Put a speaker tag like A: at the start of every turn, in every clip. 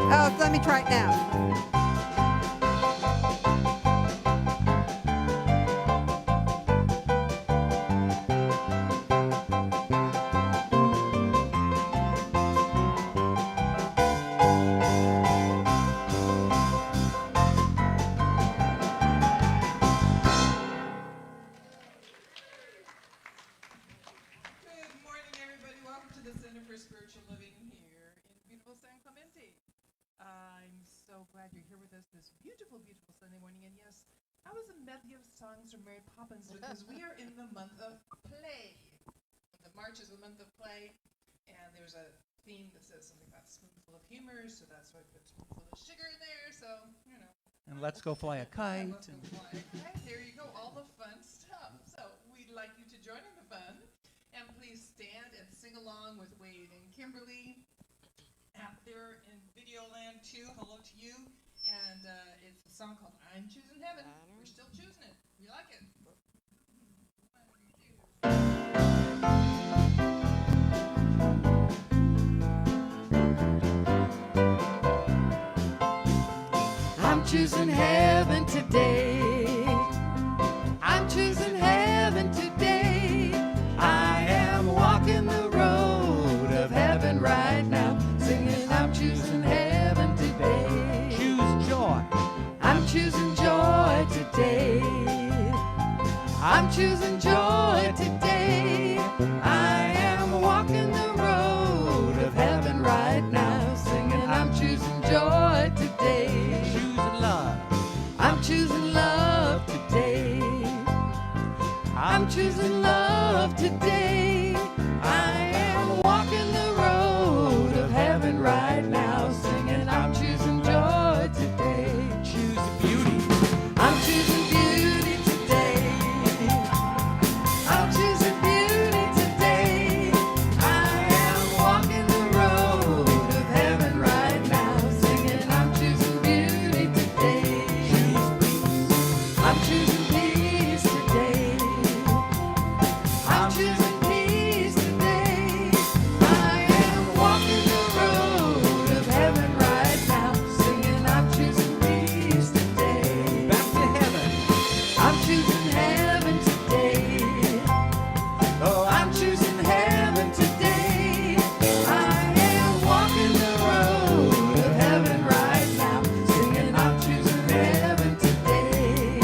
A: Oh, let me try it now.
B: So glad you're here with us this beautiful, beautiful Sunday morning. And yes, that was a medley of songs from Mary Poppins because we are in the month of play. The March is the month of play, and there's a theme that says something about spoonful of humor, so that's why I put spoonful of sugar in there. So, you know.
C: And let's go fly a kite.
B: Let's go fly a kite. There you go, all the fun stuff. So we'd like you to join in the fun, and please stand and sing along with Wade and Kimberly. Out there in video land too, hello to you. And it's a song called I'm Choosing Heaven. We're still choosing it. We like it.
D: I'm choosing heaven today. I'm choosing heaven today. I am walking the road of heaven right now. Singing, I'm choosing heaven today.
C: Choose joy.
D: I'm choosing joy today. I'm choosing joy today. I am walking the road of heaven right now. Singing, I'm choosing joy today.
C: Choose love.
D: I'm choosing love today. I'm choosing love today. I am walking the road of heaven right now, singing, I'm choosing joy today.
C: Choose beauty.
D: I'm choosing beauty today. I'm choosing beauty today. I am walking the road of heaven right now, singing, I'm choosing beauty today.
C: Choose peace.
D: I'm choosing peace today. I'm choosing peace today. I am walking the road of heaven right now, singing, I'm choosing peace today.
C: Back to heaven.
D: I'm choosing heaven today. Oh, I'm choosing heaven today. I am walking the road of heaven right now, singing, I'm choosing heaven today.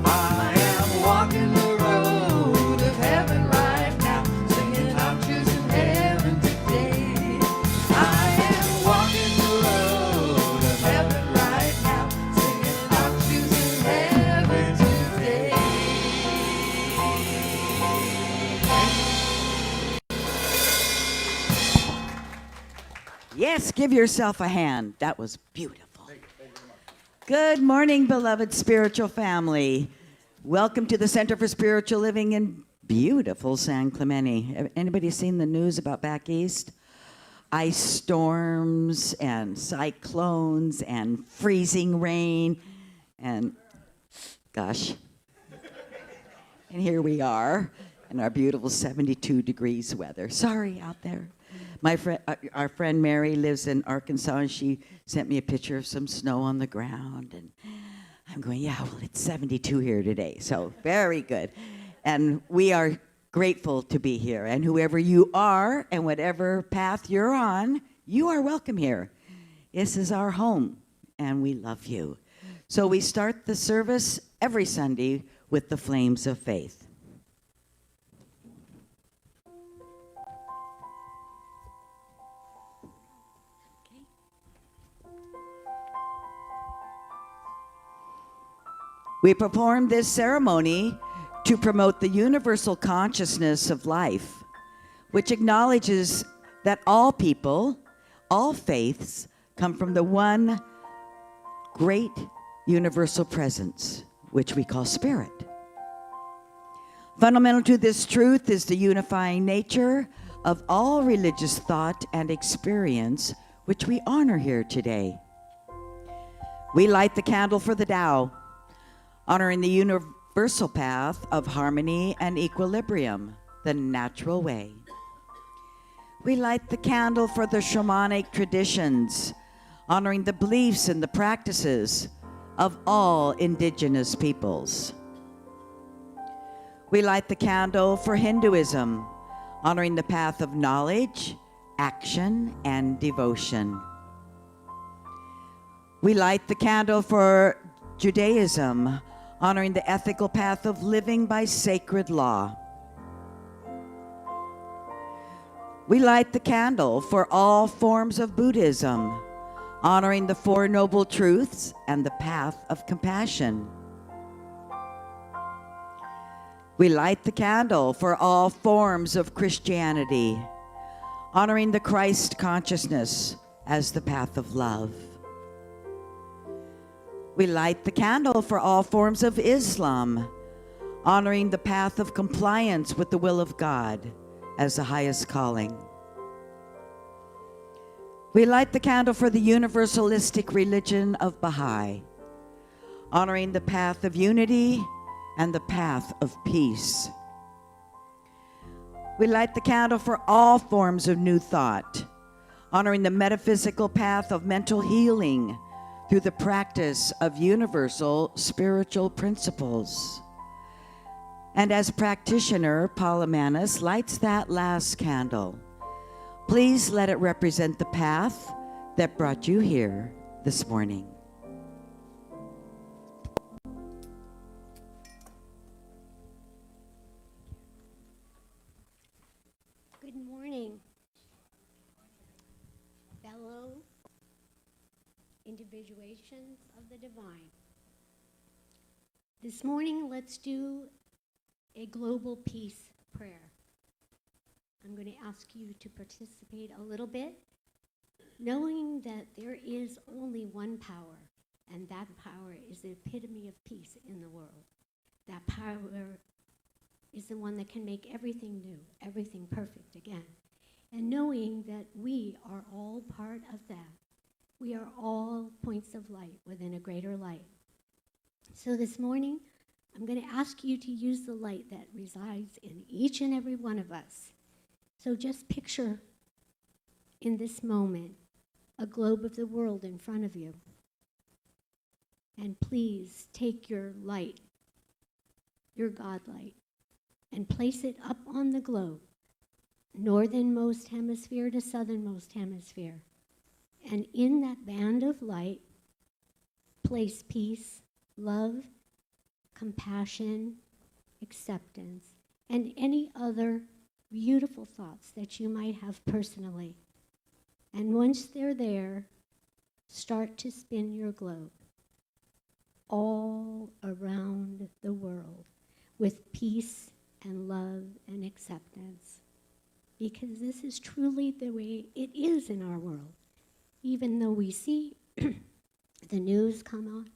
D: I am walking the road of heaven right now, singing, I'm choosing heaven today. I am walking the road of heaven right now, singing, I'm choosing heaven today.
E: Yes, give yourself a hand. That was beautiful. Good morning, beloved spiritual family. Welcome to the Center for Spiritual Living in beautiful San Clemente. Anybody seen the news about back east? Ice storms and cyclones and freezing rain and gosh. And here we are in our beautiful 72 degrees weather. Sorry out there. Our friend Mary lives in Arkansas, and she sent me a picture of some snow on the ground. And I'm going, yeah, well, it's 72 here today, so very good. And we are grateful to be here. And whoever you are and whatever path you're on, you are welcome here. This is our home, and we love you. So we start the service every Sunday with the flames of faith. We perform this ceremony to promote the universal consciousness of life, which acknowledges that all people, all faiths, come from the one great universal presence, which we call spirit. Fundamental to this truth is the unifying nature of all religious thought and experience, which we honor here today. We light the candle for the Tao, honoring the universal path of harmony and equilibrium, the natural way. We light the candle for the shamanic traditions, honoring the beliefs and the practices of all indigenous peoples. We light the candle for Hinduism, honoring the path of knowledge, action, and devotion. We light the candle for Judaism, honoring the ethical path of living by sacred law. We light the candle for all forms of Buddhism, honoring the Four Noble Truths and the path of compassion. We light the candle for all forms of Christianity, honoring the Christ consciousness as the path of love. We light the candle for all forms of Islam, honoring the path of compliance with the will of God as the highest calling. We light the candle for the universalistic religion of Baha'i, honoring the path of unity and the path of peace. We light the candle for all forms of new thought, honoring the metaphysical path of mental healing through the practice of universal spiritual principles. And as practitioner, Paula Manis lights that last candle. Please let it represent the path that brought you here this morning.
F: Good morning, fellow individuations of the divine. This morning, let's do a global peace prayer. I'm going to ask you to participate a little bit, knowing that there is only one power, and that power is the epitome of peace in the world. That power is the one that can make everything new, everything perfect again. And knowing that we are all part of that. We are all points of light within a greater light. So this morning, I'm going to ask you to use the light that resides in each and every one of us. So just picture in this moment a globe of the world in front of you. And please take your light, your God light, and place it up on the globe, northernmost hemisphere to southernmost hemisphere. And in that band of light, place peace, love, compassion, acceptance, and any other beautiful thoughts that you might have personally. And once they're there, start to spin your globe all around the world with peace and love and acceptance. Because this is truly the way it is in our world. Even though we see the news come on,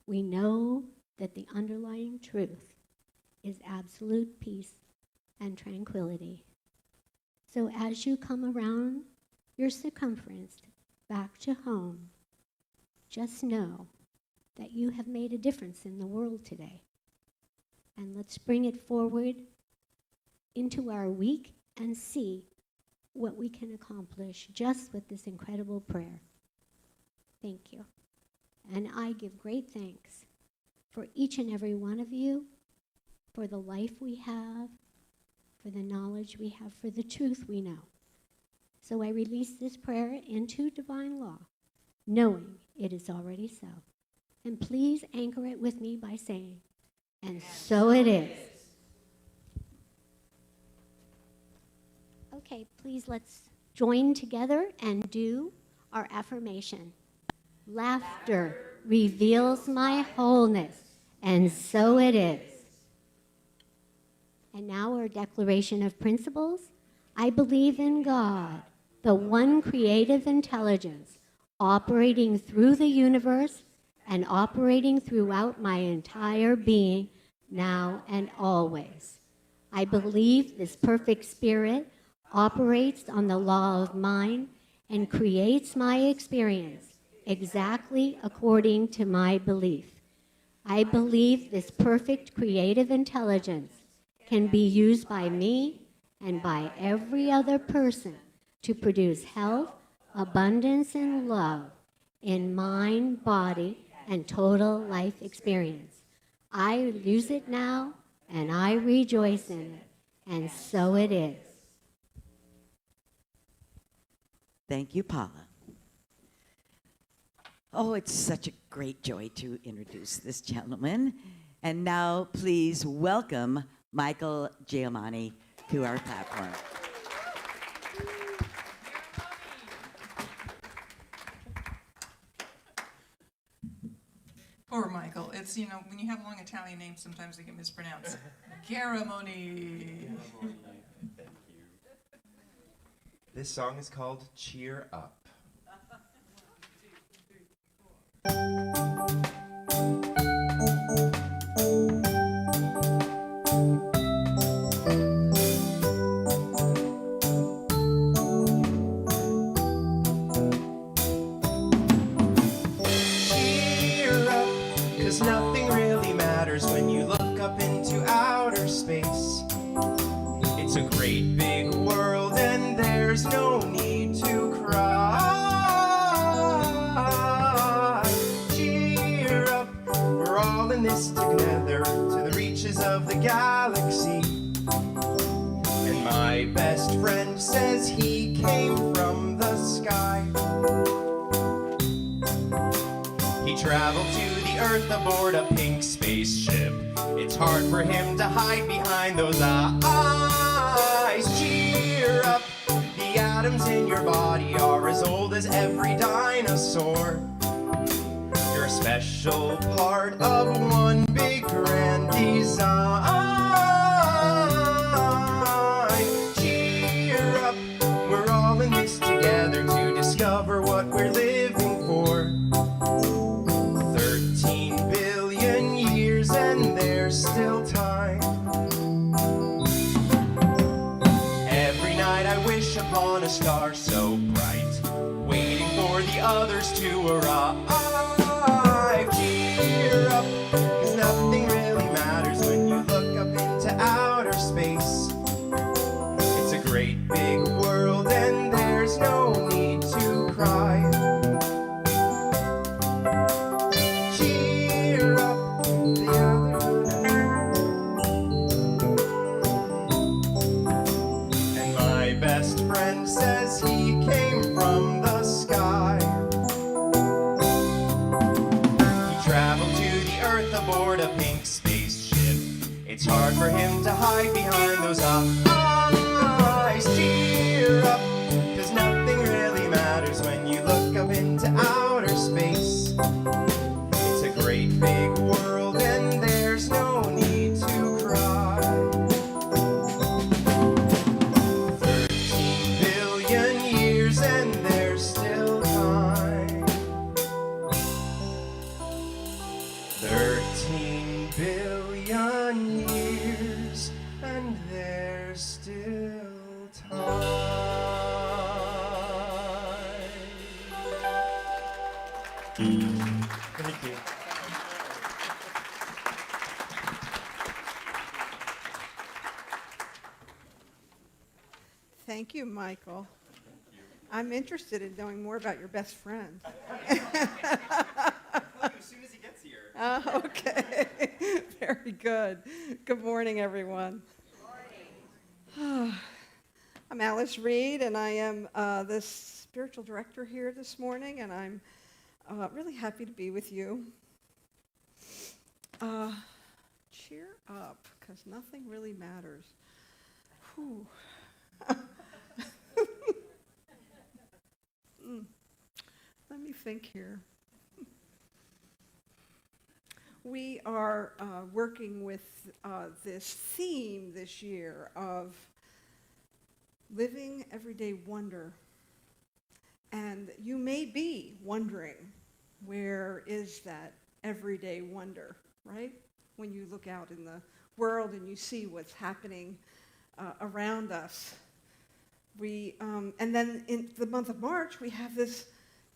F: we know that the underlying truth is absolute peace and tranquility. So as you come around your circumference back to home, just know that you have made a difference in the world today. And let's bring it forward into our week and see what we can accomplish just with this incredible prayer. Thank you. And I give great thanks for each and every one of you, for the life we have, for the knowledge we have, for the truth we know. So I release this prayer into divine law, knowing it is already so. And please anchor it with me by saying, and so it is. Okay, please let's join together and do our affirmation. Laughter reveals my wholeness, and so it is. And now our declaration of principles. I believe in God, the one creative intelligence, operating through the universe and operating throughout my entire being, now and always. I believe this perfect spirit operates on the law of mind and creates my experience exactly according to my belief. I believe this perfect creative intelligence can be used by me and by every other person to produce health, abundance, and love in mind, body, and total life experience. I use it now, and I rejoice in it, and so it is.
E: Thank you, Paula. Oh, it's such a great joy to introduce this gentleman. And now, please welcome Michael Giamani to our platform.
B: Poor Michael. It's, when you have long Italian names, sometimes they get mispronounced. Garamoni.
G: This song is called Cheer Up. Cheer up, 'cause nothing really matters when you look up into outer space. It's a great big world and there's no need to cry. Cheer up, we're all in this together to the reaches of the galaxy. And my best friend says he came from the sky. He traveled to the Earth aboard a pink spaceship. It's hard for him to hide behind those eyes. Cheer up, the atoms in your body are as old as every dinosaur. You're a special part of one big grand design. Cheer up, we're all in this together to discover what we're living for. 13 billion years and there's still time. Every night I wish upon a star so bright, waiting for the others to arrive. Cheer up, 'cause nothing really matters when you look up into outer space. It's a great big world and there's no need to cry. Cheer up, the others. And my best friend says he came from the sky. He traveled to the Earth aboard a pink spaceship. It's hard for him to hide behind those eyes. Cheer up, 'cause nothing really matters when you look up into outer space. It's a great big world and there's no need to cry. 13 billion years and there's still time. 13 billion years and there's still time. Thank you.
A: Thank you, Michael. I'm interested in knowing more about your best friend.
G: As soon as he gets here.
A: Okay. Very good. Good morning, everyone. Good morning. I'm Alice Reed, and I am the spiritual director here this morning, and I'm really happy to be with you. Cheer up, because nothing really matters. Whew. Let me think here. We are working with this theme this year of living everyday wonder. And you may be wondering, where is that everyday wonder, right? When you look out in the world and you see what's happening around us. And then in the month of March, we have this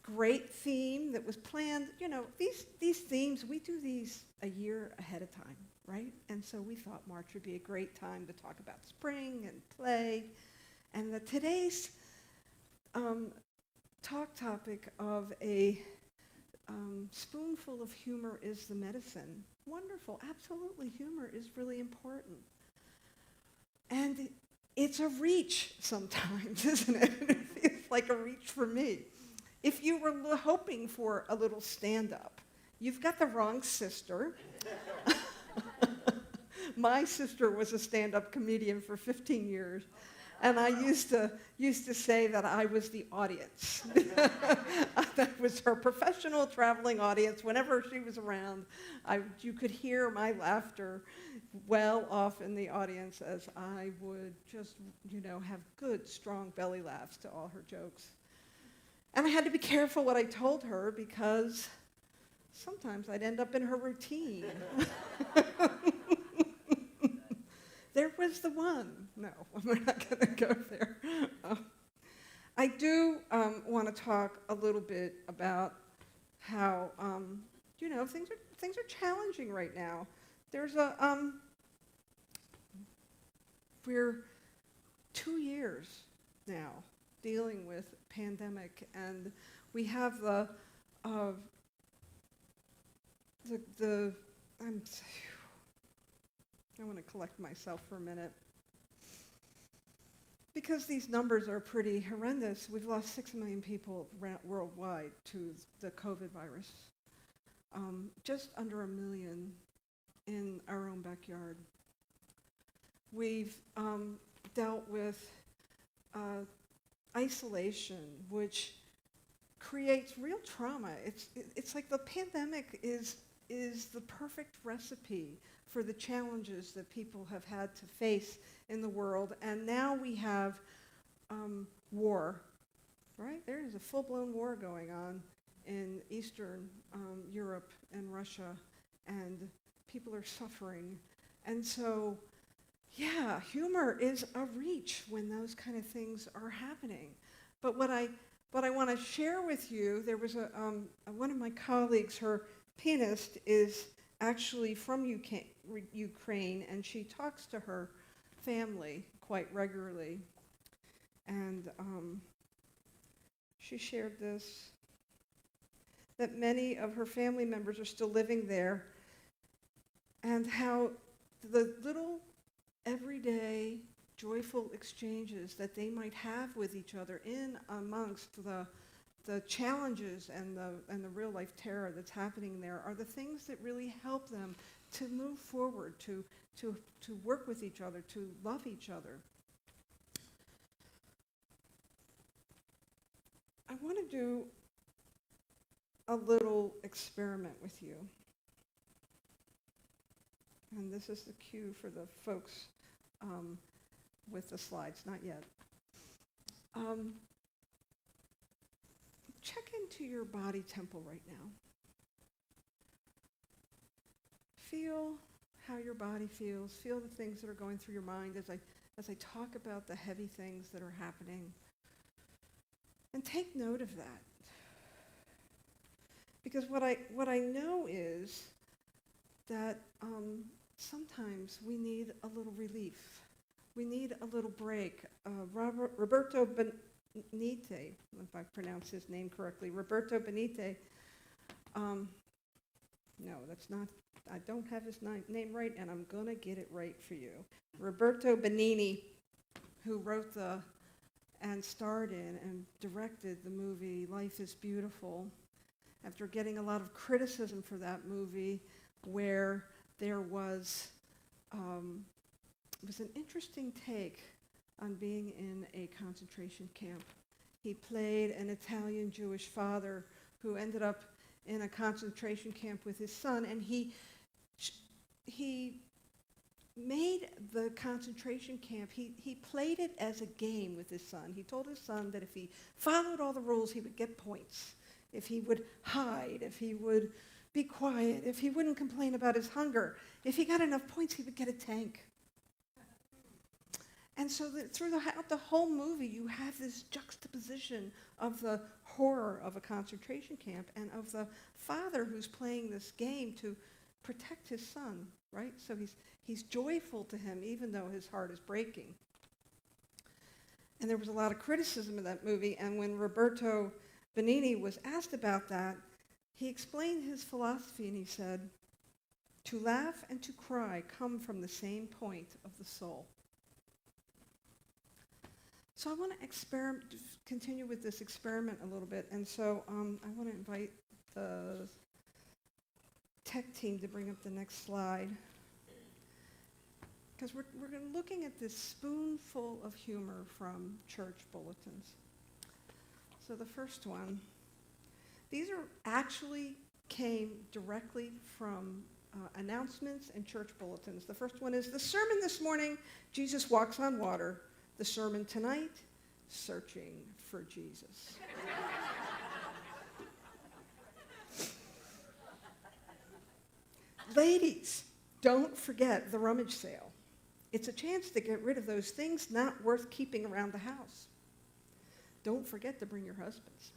A: great theme that was planned. You know, these themes, we do these a year ahead of time, right? And so we thought March would be a great time to talk about spring and play. And today's talk topic of a Spoonful of humor is the medicine. Wonderful, absolutely, humor is really important. And it's a reach sometimes, isn't it? It feels like a reach for me. If you were hoping for a little stand-up, you've got the wrong sister. My sister was a stand-up comedian for 15 years, and I used to say that I was the audience. That was her professional traveling audience. Whenever she was around, you could hear my laughter well off in the audience as I would just, have good, strong belly laughs to all her jokes. And I had to be careful what I told her because sometimes I'd end up in her routine. There was the one. No, we're not going to go there. I do want to talk a little bit about how, things are challenging right now. There's we're 2 years now dealing with pandemic, and we have I want to collect myself for a minute. Because these numbers are pretty horrendous, we've lost 6 million people worldwide to the COVID virus. Just under 1 million in our own backyard. We've dealt with isolation, which creates real trauma. It's like the pandemic is the perfect recipe for the challenges that people have had to face in the world. And now we have war, right? There is a full-blown war going on in Eastern Europe and Russia, and people are suffering. And so, yeah, humor is a reach when those kind of things are happening. But what I want to share with you, there was one of my colleagues, her pianist is actually from Ukraine, and she talks to her family quite regularly. And she shared this, that many of her family members are still living there, and how the little everyday joyful exchanges that they might have with each other in amongst the challenges and the real life terror that's happening there are the things that really help them to move forward, to work with each other, to love each other. I want to do a little experiment with you. And this is the cue for the folks with the slides, not yet. Check into your body temple right now. Feel how your body feels. Feel the things that are going through your mind as I talk about the heavy things that are happening. And take note of that. Because what I know is that sometimes we need a little relief. We need a little break. Roberto Benite, if I pronounce his name correctly, Roberto Benite, no, that's not, I don't have his name right, and I'm going to get it right for you. Roberto Benigni, who wrote and starred in and directed the movie Life is Beautiful, after getting a lot of criticism for that movie, where there was an interesting take on being in a concentration camp. He played an Italian Jewish father who ended up in a concentration camp with his son, and he made the concentration camp, he played it as a game with his son. He told his son that if he followed all the rules, he would get points. If he would hide, if he would be quiet, if he wouldn't complain about his hunger, if he got enough points, he would get a tank. And so throughout the whole movie, you have this juxtaposition of the horror of a concentration camp and of the father who's playing this game to protect his son, right? So he's joyful to him, even though his heart is breaking. And there was a lot of criticism of that movie, and when Roberto Benigni was asked about that, He explained his philosophy and he said, to laugh and to cry come from the same point of the soul. So I want to continue with this experiment a little bit, and so I want to invite the tech team to bring up the next slide, because we're looking at this spoonful of humor from church bulletins. So the first one, these are actually came directly from announcements and church bulletins. The first one is, the sermon this morning, Jesus walks on water. The sermon tonight, searching for Jesus. Ladies, don't forget the rummage sale. It's a chance to get rid of those things not worth keeping around the house. Don't forget to bring your husbands.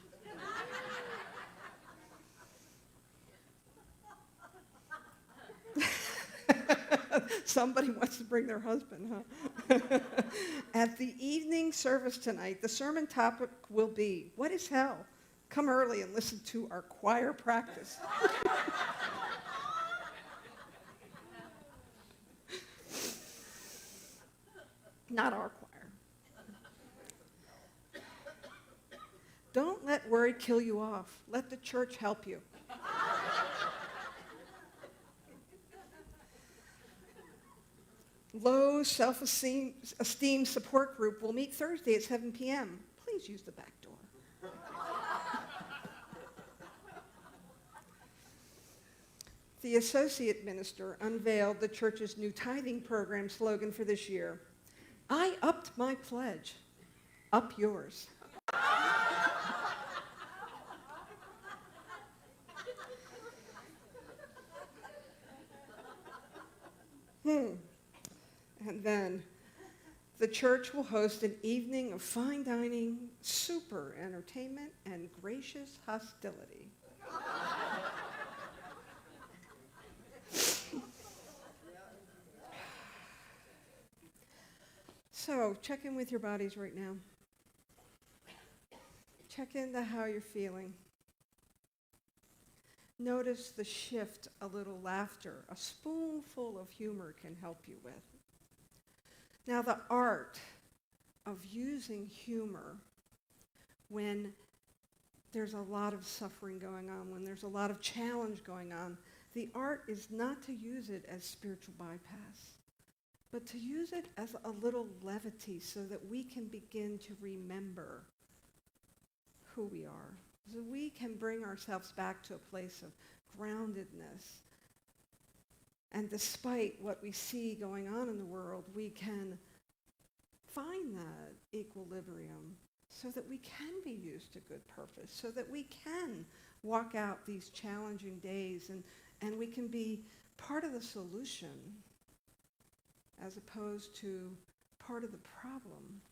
A: Somebody wants to bring their husband, huh? At the evening service tonight, the sermon topic will be, what is hell? Come early and listen to our choir practice. Not our choir. Don't let worry kill you off. Let the church help you. Low self-esteem support group will meet Thursday at 7 p.m. Please use the back door. The associate minister unveiled the church's new tithing program slogan for this year. I upped my pledge. Up yours. And then the church will host an evening of fine dining, super entertainment, and gracious hostility. So check in with your bodies right now. Check into how you're feeling. Notice the shift a little laughter, a spoonful of humor can help you with. Now, the art of using humor when there's a lot of suffering going on, when there's a lot of challenge going on, the art is not to use it as spiritual bypass, but to use it as a little levity so that we can begin to remember who we are, so we can bring ourselves back to a place of groundedness. And despite what we see going on in the world, we can find that equilibrium so that we can be used to good purpose, so that we can walk out these challenging days and we can be part of the solution as opposed to part of the problem.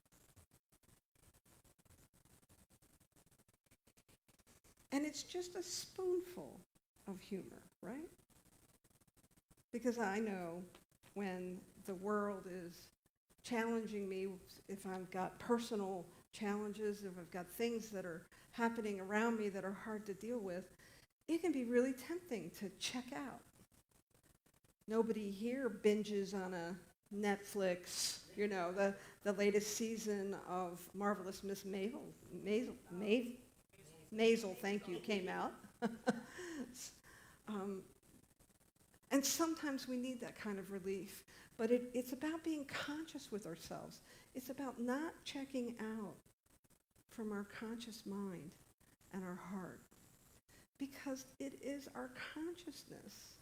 A: And it's just a spoonful of humor, right? Because I know when the world is challenging me, if I've got personal challenges, if I've got things that are happening around me that are hard to deal with, it can be really tempting to check out. Nobody here binges on a Netflix, the latest season of Marvelous Miss Maisel, thank you, came out. And sometimes we need that kind of relief, but it's about being conscious with ourselves. It's about not checking out from our conscious mind and our heart, because it is our consciousness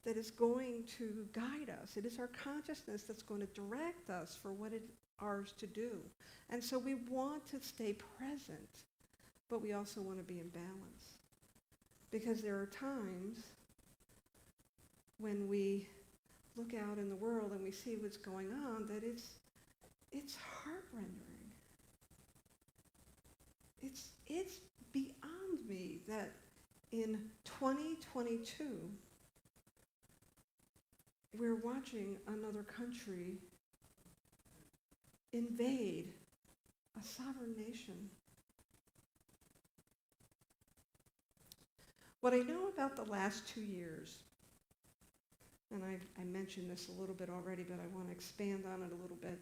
A: that is going to guide us. It is our consciousness that's going to direct us for what it's ours to do. And so we want to stay present, but we also want to be in balance, because there are times when we look out in the world and we see what's going on that it's heart-rendering. It's beyond me that in 2022 we're watching another country invade a sovereign nation. What I know about the last 2 years, and I mentioned this a little bit already, but I want to expand on it a little bit,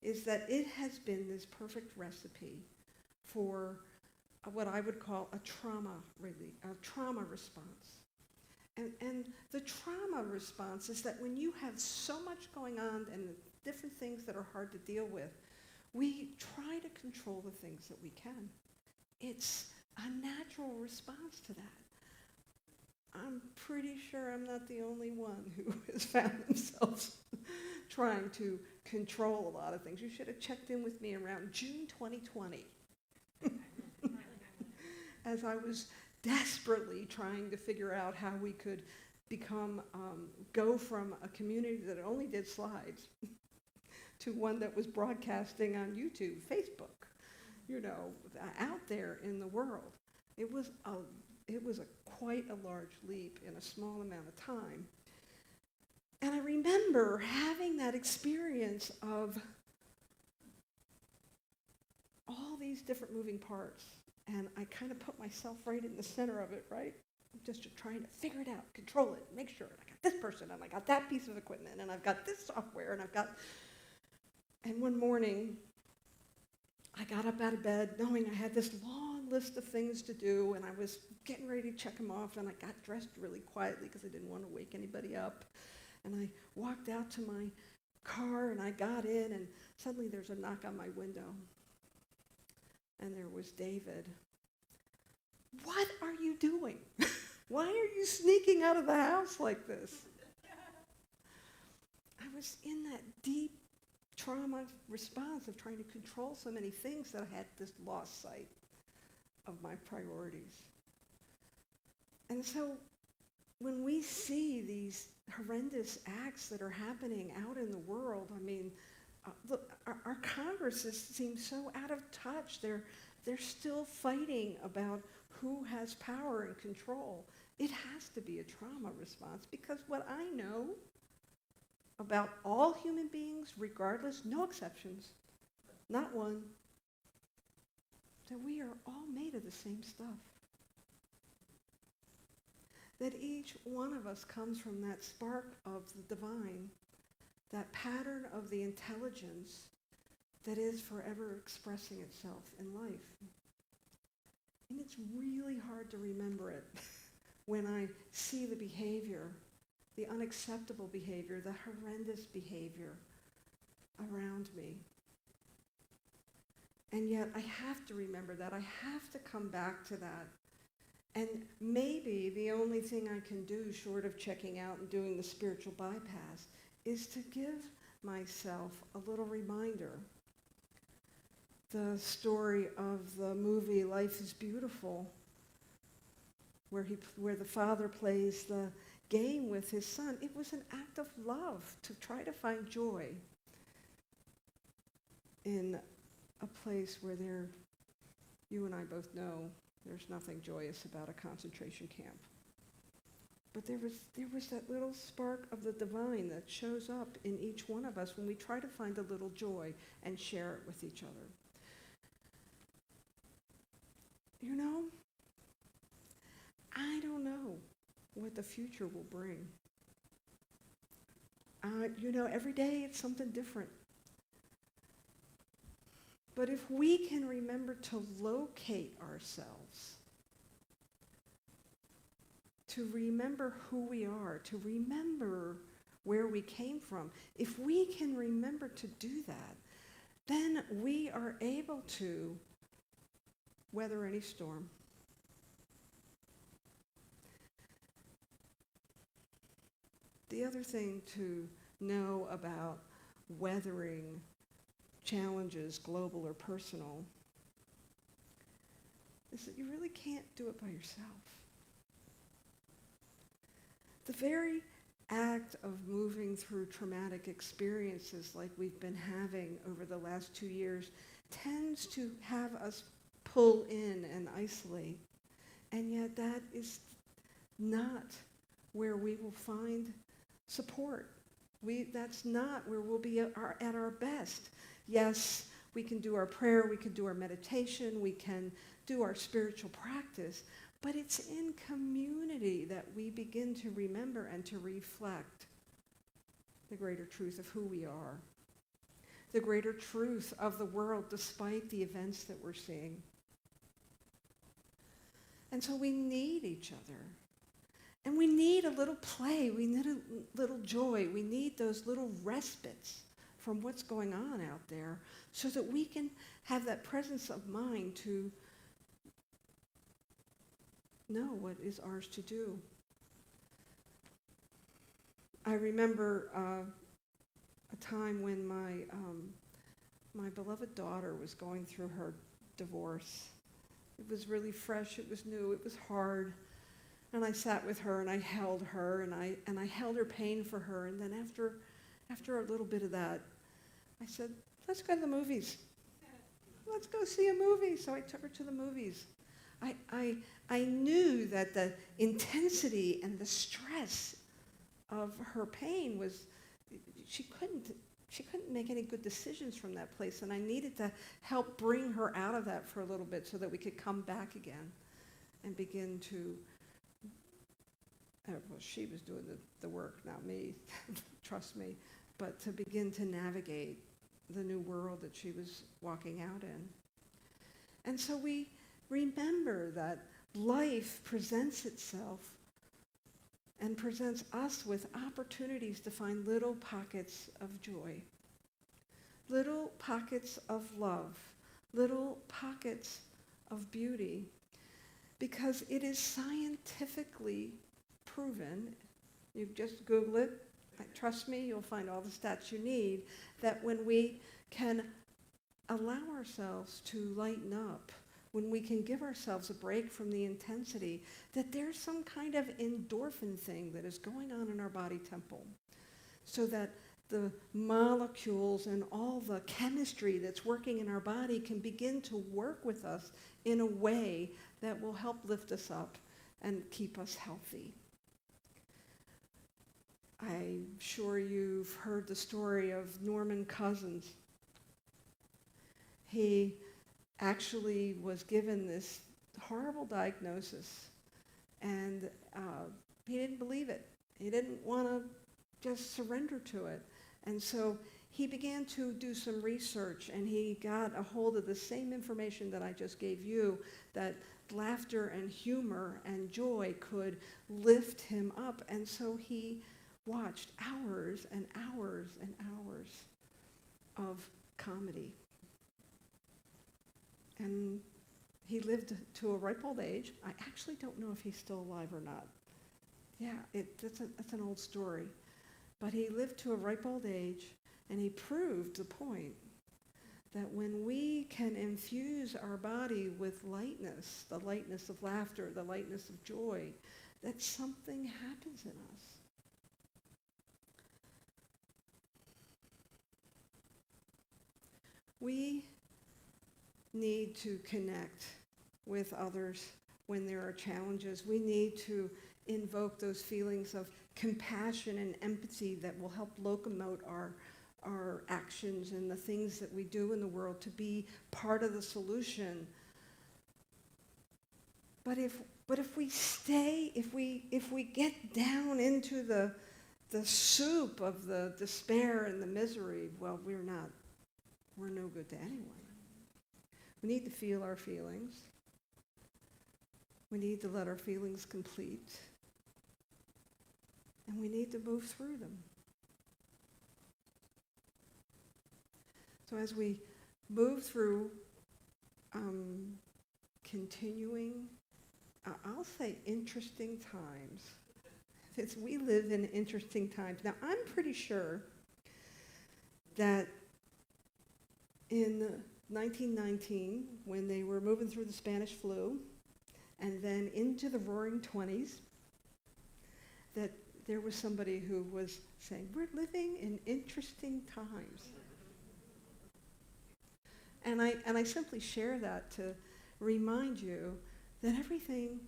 A: is that it has been this perfect recipe for what I would call a trauma response. And the trauma response is that when you have so much going on and different things that are hard to deal with, we try to control the things that we can. It's a natural response to that. I'm pretty sure I'm not the only one who has found themselves trying to control a lot of things. You should have checked in with me around June 2020 as I was desperately trying to figure out how we could go from a community that only did slides to one that was broadcasting on YouTube, Facebook, out there in the world. It was quite a large leap in a small amount of time. And I remember having that experience of all these different moving parts. And I kind of put myself right in the center of it, right? Just trying to figure it out, control it, make sure. I got this person, and I got that piece of equipment, and I've got this software, and one morning, I got up out of bed knowing I had this long list of things to do, and I was getting ready to check them off, and I got dressed really quietly because I didn't want to wake anybody up. And I walked out to my car, and I got in, and suddenly there's a knock on my window. And there was David. What are you doing? Why are you sneaking out of the house like this? I was in that deep trauma response of trying to control so many things that I had this lost sight of my priorities. And so when we see these horrendous acts that are happening out in the world, I mean, look, our Congresses seem so out of touch. They're still fighting about who has power and control. It has to be a trauma response, because what I know about all human beings, regardless, no exceptions, not one, that we are all made of the same stuff. That each one of us comes from that spark of the divine, that pattern of the intelligence that is forever expressing itself in life. And it's really hard to remember it when I see the behavior, the unacceptable behavior, the horrendous behavior around me. And yet I have to remember that. I have to come back to that. And maybe the only thing I can do, short of checking out and doing the spiritual bypass, is to give myself a little reminder. The story of the movie Life is Beautiful, where the father plays the game with his son. It was an act of love to try to find joy in a place where you and I both know there's nothing joyous about a concentration camp. But there was that little spark of the divine that shows up in each one of us when we try to find a little joy and share it with each other. I don't know what the future will bring. Every day it's something different. But if we can remember to locate ourselves, to remember who we are, to remember where we came from, if we can remember to do that, then we are able to weather any storm. The other thing to know about weathering challenges, global or personal, is that you really can't do it by yourself. The very act of moving through traumatic experiences like we've been having over the last 2 years tends to have us pull in and isolate. And yet that is not where we will find support. That's not where we'll be at our best. Yes, we can do our prayer, we can do our meditation, we can do our spiritual practice, But it's in community that we begin to remember and to reflect the greater truth of who we are, the greater truth of the world despite the events that we're seeing. And so we need each other. And we need a little play. We need a little joy. We need those little respites from what's going on out there so that we can have that presence of mind to know what is ours to do. I remember a time when my beloved daughter was going through her divorce. It was really fresh, it was new, it was hard. And I sat with her and I held her and I held her pain for her. And then after a little bit of that, I said, let's go to the movies. Let's go see a movie. So I took her to the movies. I knew that the intensity and the stress of her pain was, she couldn't make any good decisions from that place, and I needed to help bring her out of that for a little bit so that we could come back again and begin to, well, she was doing the work, not me, trust me, but to begin to navigate the new world that she was walking out in. And so we remember that life presents itself and presents us with opportunities to find little pockets of joy, little pockets of love, little pockets of beauty, because it is scientifically proven, you just Google it, trust me, you'll find all the stats you need, that when we can allow ourselves to lighten up, when we can give ourselves a break from the intensity, that there's some kind of endorphin thing that is going on in our body temple, so that the molecules and all the chemistry that's working in our body can begin to work with us in a way that will help lift us up and keep us healthy. I'm sure you've heard the story of Norman Cousins. He actually was given this horrible diagnosis, and he didn't believe it. He didn't want to just surrender to it. And so he began to do some research, and he got a hold of the same information that I just gave you, that laughter and humor and joy could lift him up. And so he watched hours and hours and hours of comedy. And he lived to a ripe old age. I actually don't know if he's still alive or not. Yeah, that's an old story. But he lived to a ripe old age, and he proved the point that when we can infuse our body with lightness, the lightness of laughter, the lightness of joy, that something happens in us. We need to connect with others when there are challenges. We need to invoke those feelings of compassion and empathy that will help locomote our actions and the things that we do in the world to be part of the solution. But if we stay, if we get down into the soup of the despair and the misery, well, we're no good to anyone. We need to feel our feelings. We need to let our feelings complete. And we need to move through them. So as we move through continuing, I'll say interesting times. We live in interesting times. Now, I'm pretty sure that in 1919, when they were moving through the Spanish flu, and then into the roaring 20s, that there was somebody who was saying, we're living in interesting times. And I simply share that to remind you that everything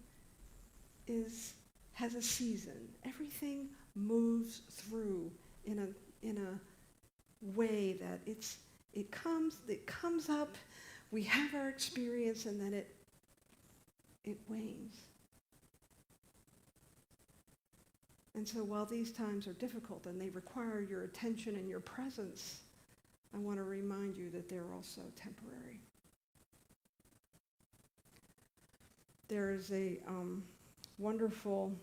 A: has a season. Everything moves through in a way that it comes up, we have our experience, and then it wanes, And so while these times are difficult and they require your attention and your presence, I want to remind you that they're also temporary. There is a wonderful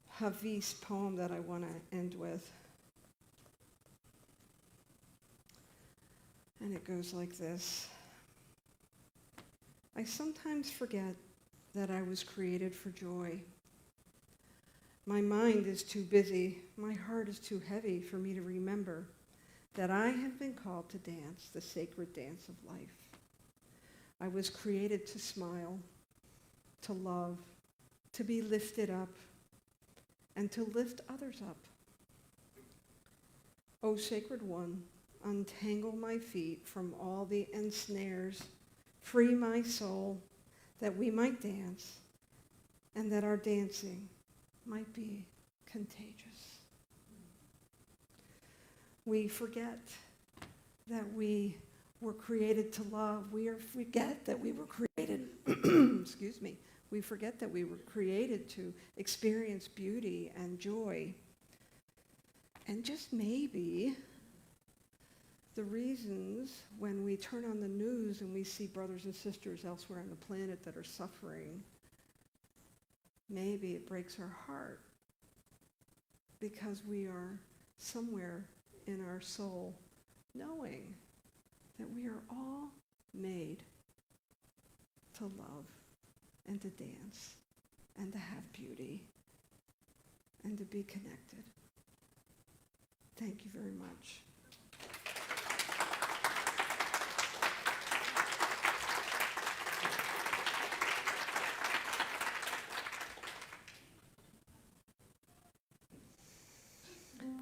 A: Hafiz poem that I want to end with. And it goes like this. I sometimes forget that I was created for joy. My mind is too busy, my heart is too heavy for me to remember that I have been called to dance the sacred dance of life. I was created to smile, to love, to be lifted up, and to lift others up. O Sacred One, untangle my feet from all the ensnares, free my soul, that we might dance, and that our dancing might be contagious. We forget that we were created to love. We forget that we were created, excuse me, we forget that we were created to experience beauty and joy. And just maybe the reasons when we turn on the news and we see brothers and sisters elsewhere on the planet that are suffering, maybe it breaks our heart because we are somewhere in our soul knowing that we are all made to love and to dance and to have beauty and to be connected. Thank you very much.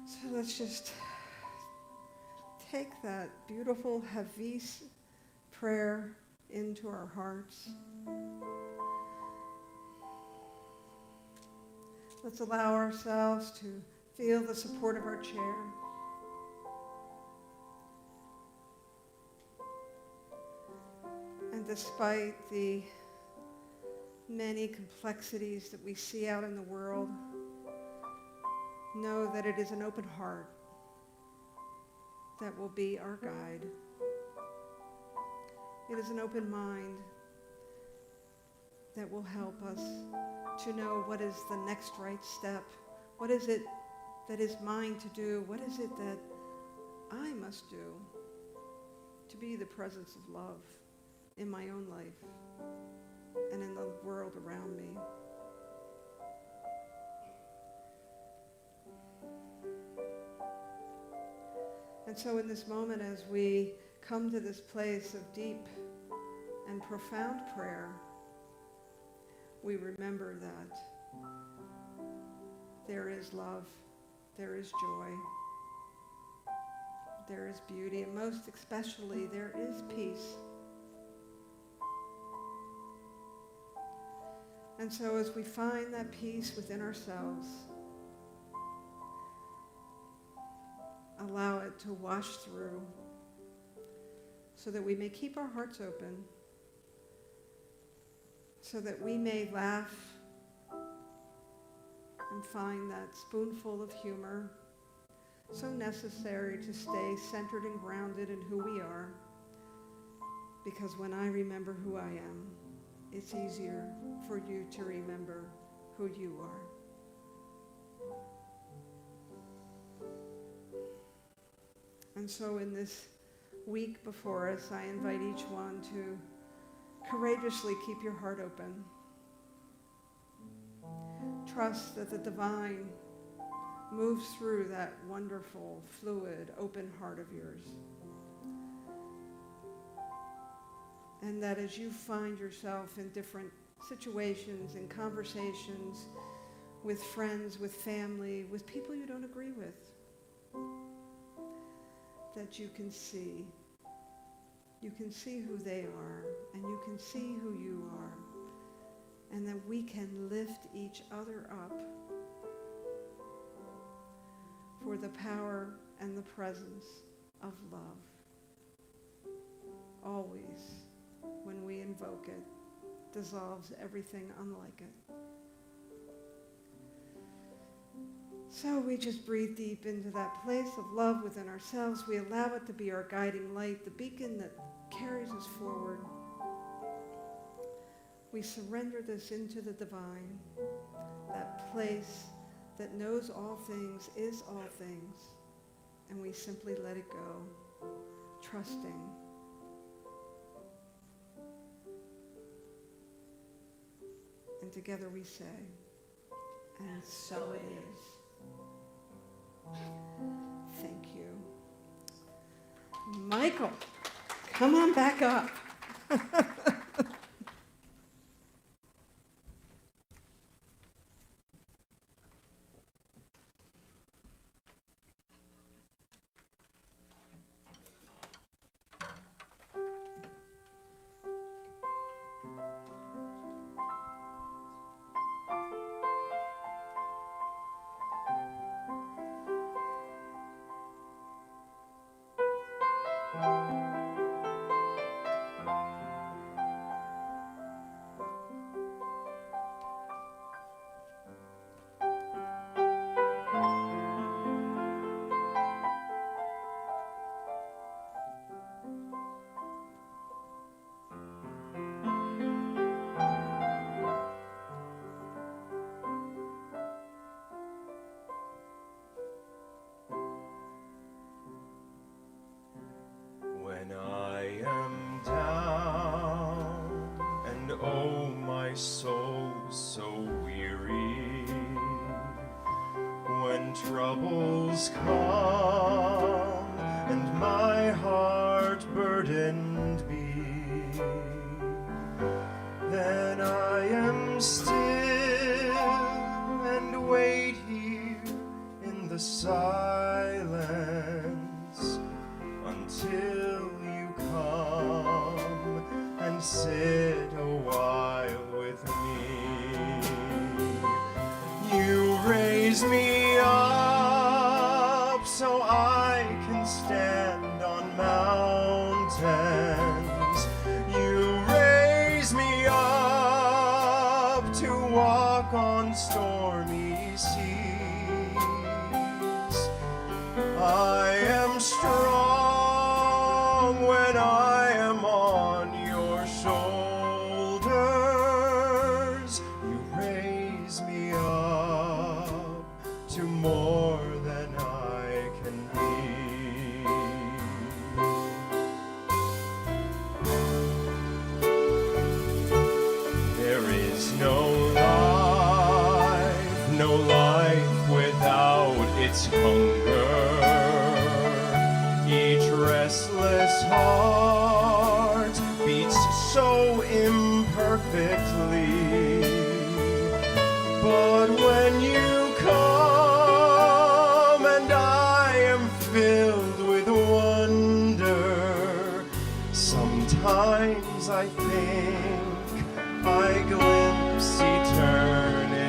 A: So let's just take that beautiful Hafiz prayer into our hearts. Let's allow ourselves to feel the support of our chair. And despite the many complexities that we see out in the world, know that it is an open heart that will be our guide. It is an open mind that will help us to know what is the next right step. What is it that is mine to do? What is it that I must do to be the presence of love in my own life and in the world around me? And so in this moment, as we come to this place of deep and profound prayer, we remember that there is love, there is joy, there is beauty, and most especially there is peace. And so as we find that peace within ourselves, allow it to wash through so that we may keep our hearts open, so that we may laugh and find that spoonful of humor so necessary to stay centered and grounded in who we are. Because when I remember who I am, it's easier for you to remember who you are. And so in this week before us, I invite each one to courageously keep your heart open. Trust that the divine moves through that wonderful, fluid, open heart of yours. And that as you find yourself in different situations and conversations with friends, with family, with people you don't agree with, that you can see who they are, and you can see who you are, and that we can lift each other up for the power and the presence of love. Always, when we invoke it, dissolves everything unlike it. So we just breathe deep into that place of love within ourselves. We allow it to be our guiding light, the beacon that carries us forward. We surrender this into the divine, that place that knows all things, is all things, and we simply let it go, trusting. And together we say, and so it is. Thank you. Michael, come on back up.
G: When I am down and oh my soul so weary, when troubles come and my heart burdened be, then I am still and wait here in the silence until you come and sit a while with me. You raise me up so I can stand on mountains. You raise me up to walk on stormy seas. I am strong when I am on your shoulders. You raise me up to more than I can be. There is no life without its hunger. Each restless heart beats so imperfectly. But when you come and I am filled with wonder, sometimes I think I glimpse eternity.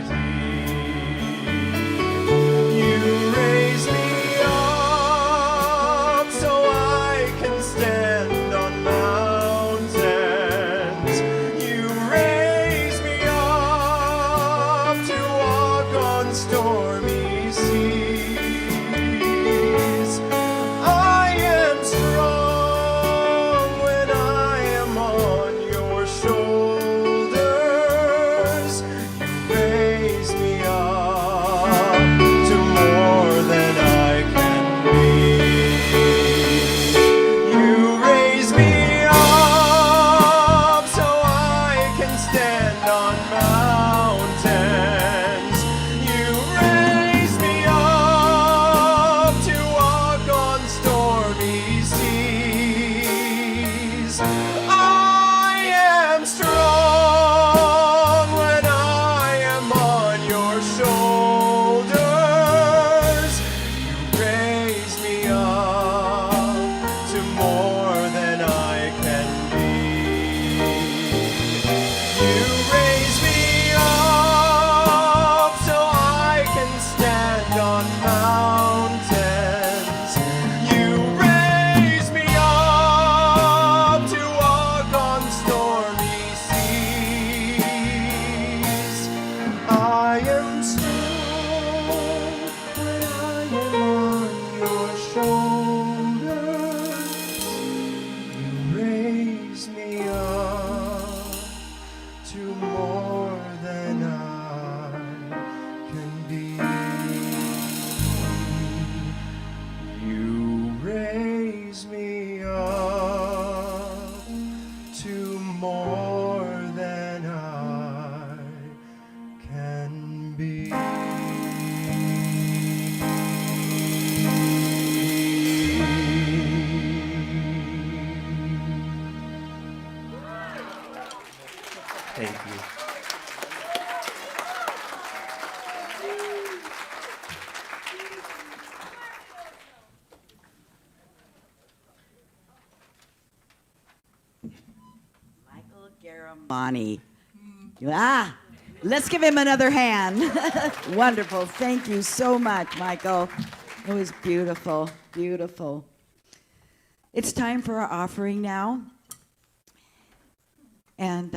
G: You raise me up so I can stand on mountains. You raise me up to walk on stormy seas. I am strong when I am on your shoulders.
E: Garamani. Ah, let's give him another hand. Wonderful. Thank you so much, Michael. It was beautiful, beautiful. It's time for our offering now. And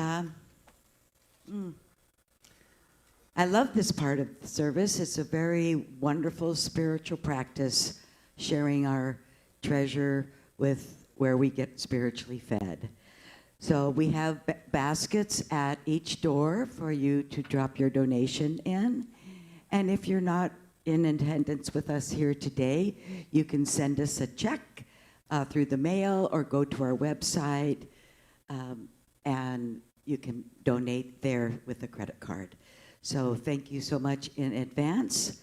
E: I love this part of the service. It's a very wonderful spiritual practice, sharing our treasure with where we get spiritually fed. So we have baskets at each door for you to drop your donation in. And if you're not in attendance with us here today, you can send us a check through the mail or go to our website, and you can donate there with a credit card. So thank you so much in advance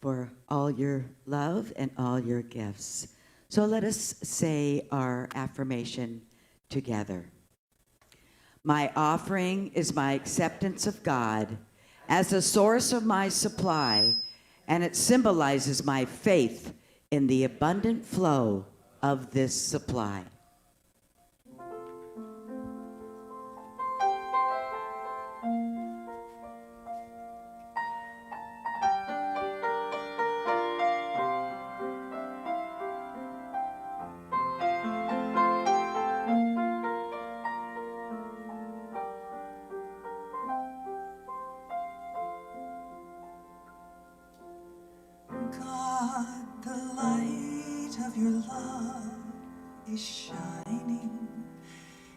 E: for all your love and all your gifts. So let us say our affirmation together. My offering is my acceptance of God as the source of my supply, and it symbolizes my faith in the abundant flow of this supply.
D: God, the light of your love is shining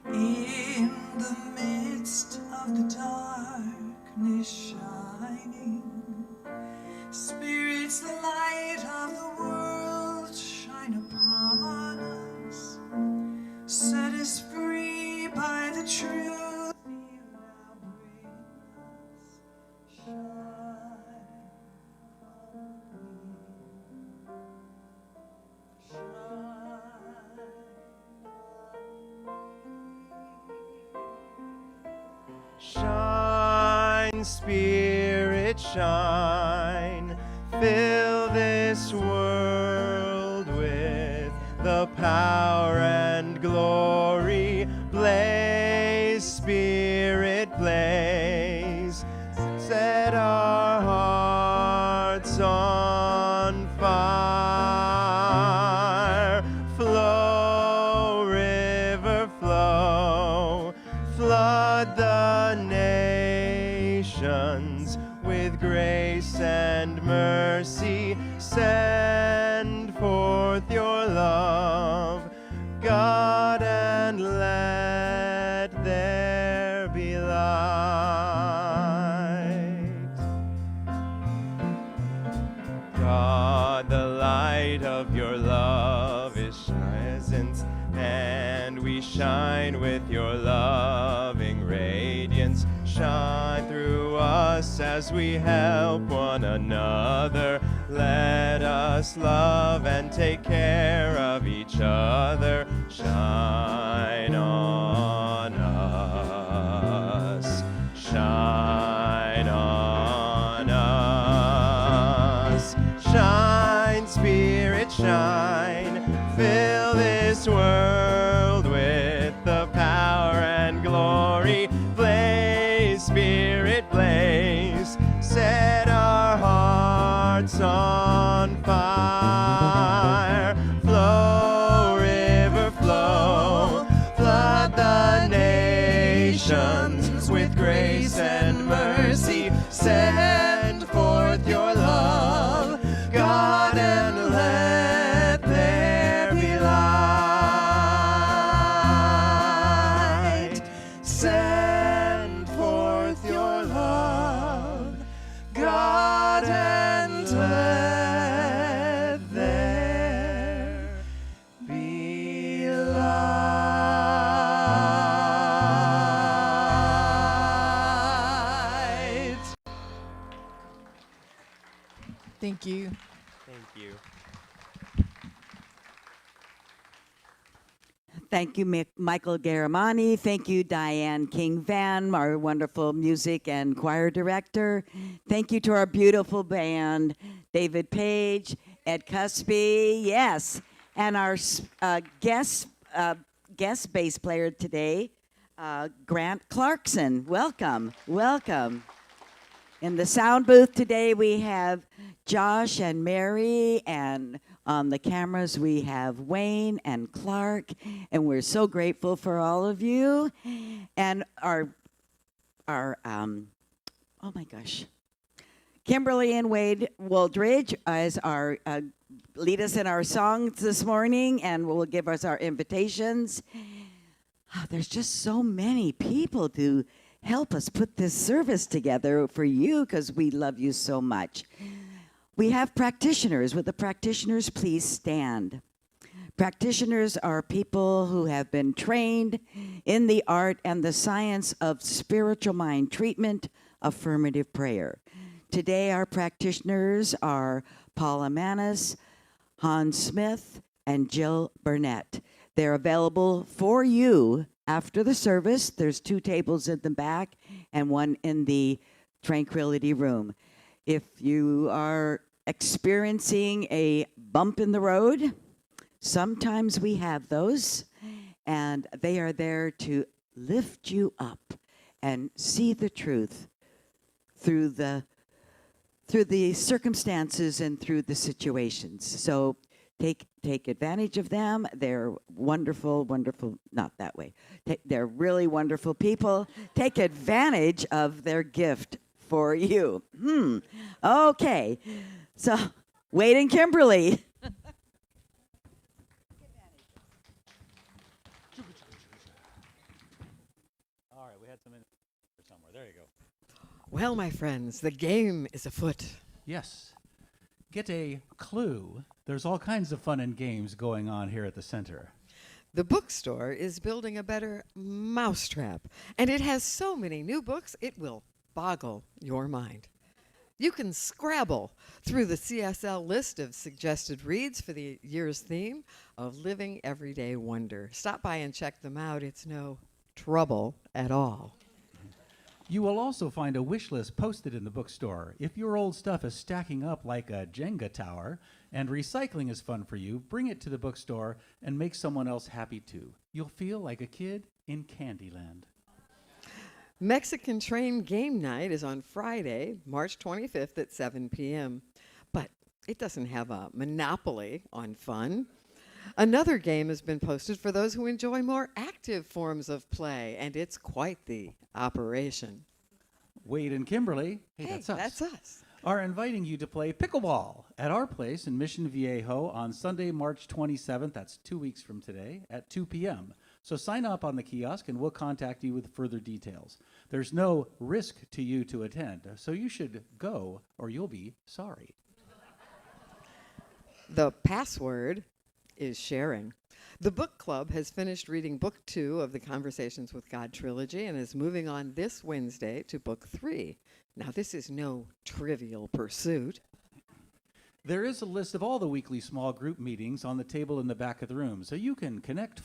D: in the midst of the darkness shining. Spirit's the light of the world, shine upon us. Set us free by the truth you now bring us. Shine on me.
G: Shine, Spirit, shine. Fill this world with the power and glory. Blaze, Spirit, blaze. Set our hearts on fire. Flow, river, flow. Flood the nations with grace and mercy. Send forth your love, God, and let there be light. God, the light of your love is present, and we shine with your loving radiance. Shine through us as we help one another. Let us love and take care of each other. Shine on us. Shine on us. Shine, Spirit, shine. Fill this world with the power and glory. Blaze, Spirit, blaze. Set our hearts on fire. Flow, river, flow. Flood the nations with grace and mercy. Send forth your love, God, and let there be light. Send forth your love, God, and let there be light.
B: Thank you.
G: Thank you.
E: Thank you, Michael Garamani. Thank you, Diane King-Van, our wonderful music and choir director. Thank you to our beautiful band, David Page, Ed Cuspy, yes, and our guest bass player today, Grant Clarkson. Welcome, welcome. In the sound booth today, we have Josh and Mary, and on the cameras, we have Wayne and Clark, and we're so grateful for all of you. And our oh my gosh, Kimberly and Wade Wooldridge as our lead us in our songs this morning, and will give us our invitations. There's just so many people to help us put this service together for you because we love you so much. We have practitioners. Will the practitioners please stand? Practitioners are people who have been trained in the art and the science of spiritual mind treatment, affirmative prayer. Today, our practitioners are Paula Manis, Hans Smith, and Jill Burnett. They're available for you after the service. There's 2 tables in the back and 1 in the Tranquility Room. If you are experiencing a bump in the road, sometimes we have those, and they are there to lift you up and see the truth through the circumstances and through the situations. So take advantage of them. They're wonderful, not that way. They're really wonderful people. Take advantage of their gift for you. Okay. So, Wade and Kimberly.
C: All right, we had some in somewhere. There you go.
H: Well, my friends, the game is afoot.
C: Yes. Get a clue. There's all kinds of fun and games going on here at the center.
H: The bookstore is building a better mousetrap, and it has so many new books it will boggle your mind. You can scrabble through the CSL list of suggested reads for the year's theme of living everyday wonder. Stop by and check them out. It's no trouble at all.
C: You will also find a wish list posted in the bookstore. If your old stuff is stacking up like a Jenga tower and recycling is fun for you, bring it to the bookstore and make someone else happy too. You'll feel like a kid in Candyland.
H: Mexican Train Game Night is on Friday, March 25th at 7 p.m. But it doesn't have a monopoly on fun. Another game has been posted for those who enjoy more active forms of play, and it's quite the operation.
C: Wade and Kimberly, hey, that's us.
H: That's us.
C: Are inviting you to play pickleball at our place in Mission Viejo on Sunday, March 27th. That's 2 weeks from today at 2 p.m. So sign up on the kiosk and we'll contact you with further details. There's no risk to you to attend, so you should go or you'll be sorry.
H: The password is sharing. The book club has finished reading book 2 of the Conversations with God trilogy and is moving on this Wednesday to book 3. Now, this is no trivial pursuit.
C: There is a list of all the weekly small group meetings on the table in the back of the room, so you can connect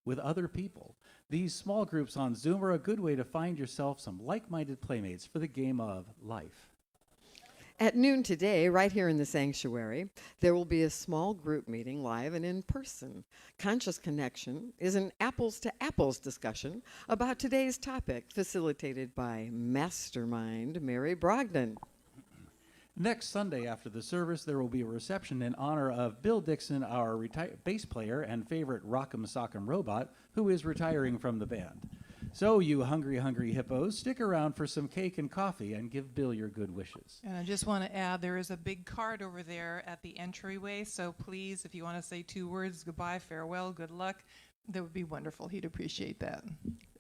C: with other people. These small groups on Zoom are a good way to find yourself some like-minded playmates for the game of life.
H: At noon today, right here in the sanctuary, there will be a small group meeting live and in person. Conscious Connection is an apples-to-apples discussion about today's topic, facilitated by Mastermind Mary Brogdon.
C: Next Sunday after the service, there will be a reception in honor of Bill Dixon, our bass player and favorite Rock'em Sock'em robot, who is retiring from the band. So, you hungry hippos, stick around for some cake and coffee and give Bill your good wishes.
B: And I just want to add, there is a big card over there at the entryway, so please, if you want to say 2 words, goodbye, farewell, good luck, that would be wonderful. He'd appreciate that.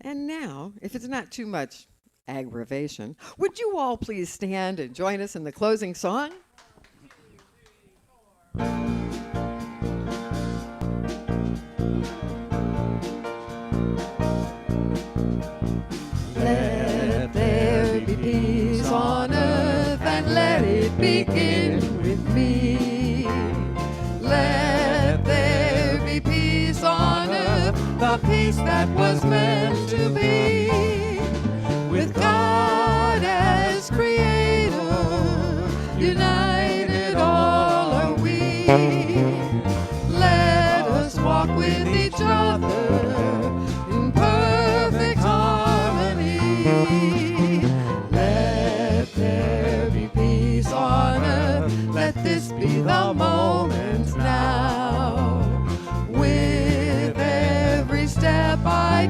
H: And now, if it's not too much aggravation, would you all please stand and join us in the closing song? Let there be peace on earth and let it begin with me. Let there be peace on earth, the peace that was meant to be. With God as creator, united all are we. Let us walk with each other in perfect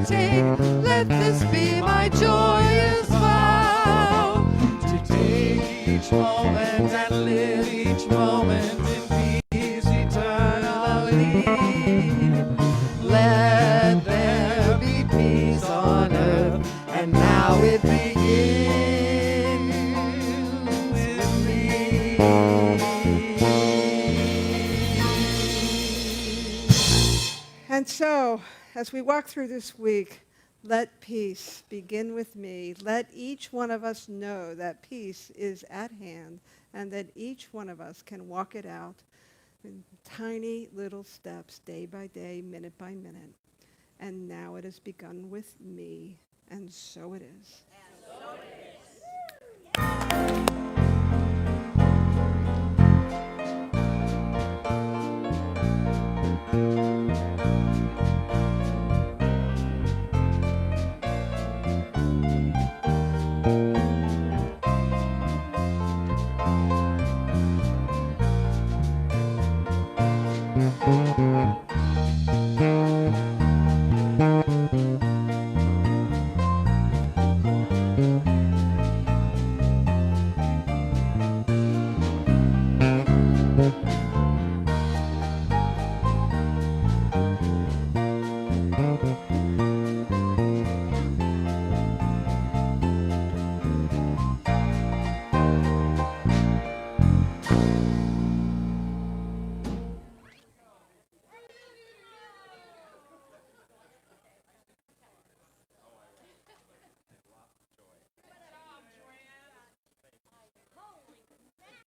H: take. Let this be my joyous vow.
D: To take each moment and live each moment in peace eternally. Let there be peace on earth, and now it begins with me.
A: And so, as we walk through this week, let peace begin with me. Let each one of us know that peace is at hand and that each one of us can walk it out in tiny little steps, day by day, minute by minute. And now it has begun with me, and so it is.